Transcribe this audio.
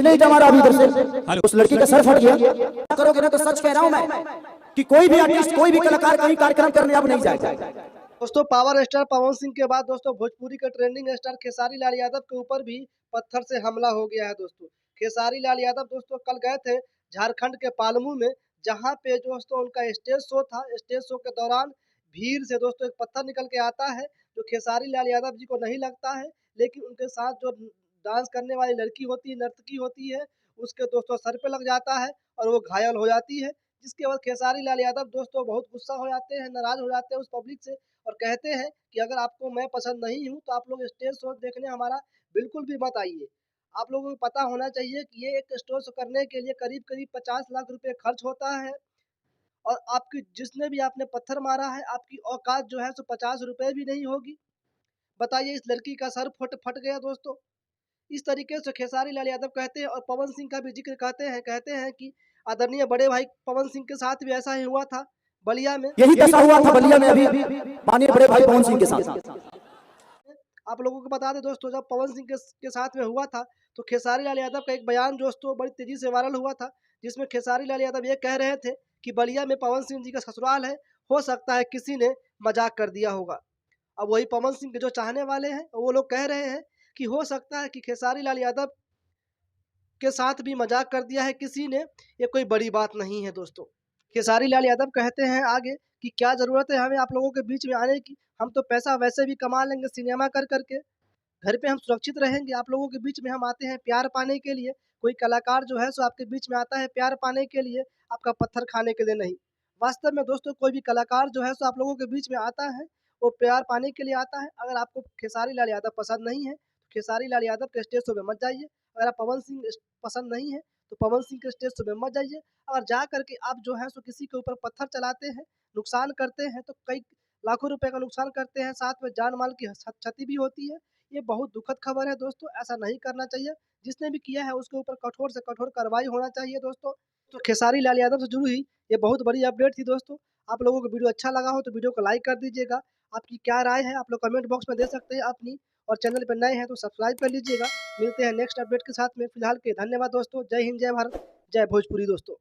नहीं हमारा अभी इधर से उस लड़की का सर फट गया करोगे ना तो सच कह रहा हूं मैं कि कोई भी आर्टिस्ट कोई भी कलाकार कहीं कार्यक्रम करने अब नहीं जाएगा। दोस्तों पावर स्टार पवन सिंह के बाद दोस्तों भोजपुरी के ट्रेंडिंग स्टार खेसारी लाल यादव के ऊपर भी पत्थर से हमला हो गया है। दोस्तों खेसारी लाल यादव दोस्तों कल गए थे झारखंड के पालमू में, जहां पे दोस्तों उनका स्टेज शो था। स्टेज शो के दौरान भीड़ से दोस्तों एक पत्थर निकल के आता है जो खेसारी लाल यादव जी को नहीं लगता है, लेकिन उनके साथ जो डांस करने वाली लड़की होती है, नर्तकी होती है, उसके दोस्तों सर पे लग जाता है और वो घायल हो जाती है। जिसके बाद खेसारी लाल यादव दोस्तों बहुत गुस्सा हो जाते हैं, नाराज हो जाते हैं उस पब्लिक से और कहते हैं कि अगर आपको मैं पसंद नहीं हूँ तो आप लोग स्टेज शो देखने हमारा बिल्कुल भी मत आइए। आप लोगों को पता होना चाहिए कि ये एक स्टेज शो करने के लिए करीब-करीब 50 लाख रुपए खर्च होता है और आपकी जिसने भी आपने पत्थर मारा है, आपकी औकात जो है सो 50 रुपए भी नहीं होगी। बताइए इस लड़की का सर फट फट गया दोस्तों। इस तरीके से खेसारी लाल यादव कहते हैं और पवन सिंह का भी ज़िक्र कहते हैं कि आदरणीय बड़े भाई पवन सिंह के साथ भी ऐसा ही हुआ था बलिया में। यही दशा हुआ था बलिया में अभी माननीय बड़े भाई पवन सिंह के साथ। आप लोगों को बता दें दोस्तों जब पवन सिंह के साथ में हुआ था तो खेसारी लाल यादव का एक बयान दोस्तों बड़ी तेजी से वायरल हुआ था, जिसमें खेसारी लाल यादव ये कह रहे थे कि बलिया में पवन सिंह जी का ससुराल है, हो सकता है किसी ने मजाक कर दिया होगा। अब वही पवन सिंह के जो चाहने वाले हैं वो लोग कह रहे हैं कि हो सकता है कि खेसारी लाल यादव के साथ भी मजाक कर दिया है किसी ने, ये कोई बड़ी बात नहीं है दोस्तों। खेसारी लाल यादव कहते हैं आगे कि क्या ज़रूरत है हमें आप लोगों के बीच में आने की, हम तो पैसा वैसे भी कमा लेंगे सिनेमा कर के, घर पे हम सुरक्षित रहेंगे, आप लोगों के बीच में हम आते हैं प्यार पाने के लिए। कोई कलाकार जो है सो आपके बीच में आता है प्यार पाने के लिए, आपका पत्थर खाने के लिए नहीं। वास्तव में दोस्तों कोई भी कलाकार जो है सो आप लोगों के बीच में आता है, वो प्यार पाने के लिए आता है। अगर आपको खेसारी लाल यादव पसंद नहीं है, तो खेसारी लाल यादव के स्टेज शो में मत जाइए। अगर आप पवन सिंह पसंद नहीं है, तो पवन सिंह के स्टेज शो में मत जाइए। अगर जा कर के आप जो है सो किसी के ऊपर पत्थर चलाते हैं, नुकसान करते हैं, तो कई लाखों रुपए का नुकसान करते हैं, साथ में जान-माल की क्षति भी होती है। ये बहुत दुखद खबर है दोस्तों, ऐसा नहीं करना चाहिए। जिसने भी किया है उसके ऊपर कठोर से कठोर कार्रवाई होना चाहिए दोस्तों। तो खेसारी लाल यादव से जुड़ी हुई ये बहुत बड़ी अपडेट थी दोस्तों। आप लोगों को वीडियो अच्छा लगा हो तो वीडियो को लाइक कर दीजिएगा। आपकी क्या राय है आप लोग कमेंट बॉक्स में दे सकते हैं अपनी, और चैनल पे नए हैं तो सब्सक्राइब कर लीजिएगा। मिलते हैं नेक्स्ट अपडेट के साथ में, फिलहाल के धन्यवाद दोस्तों। जय हिंद, जय भारत, जय भोजपुरी दोस्तों।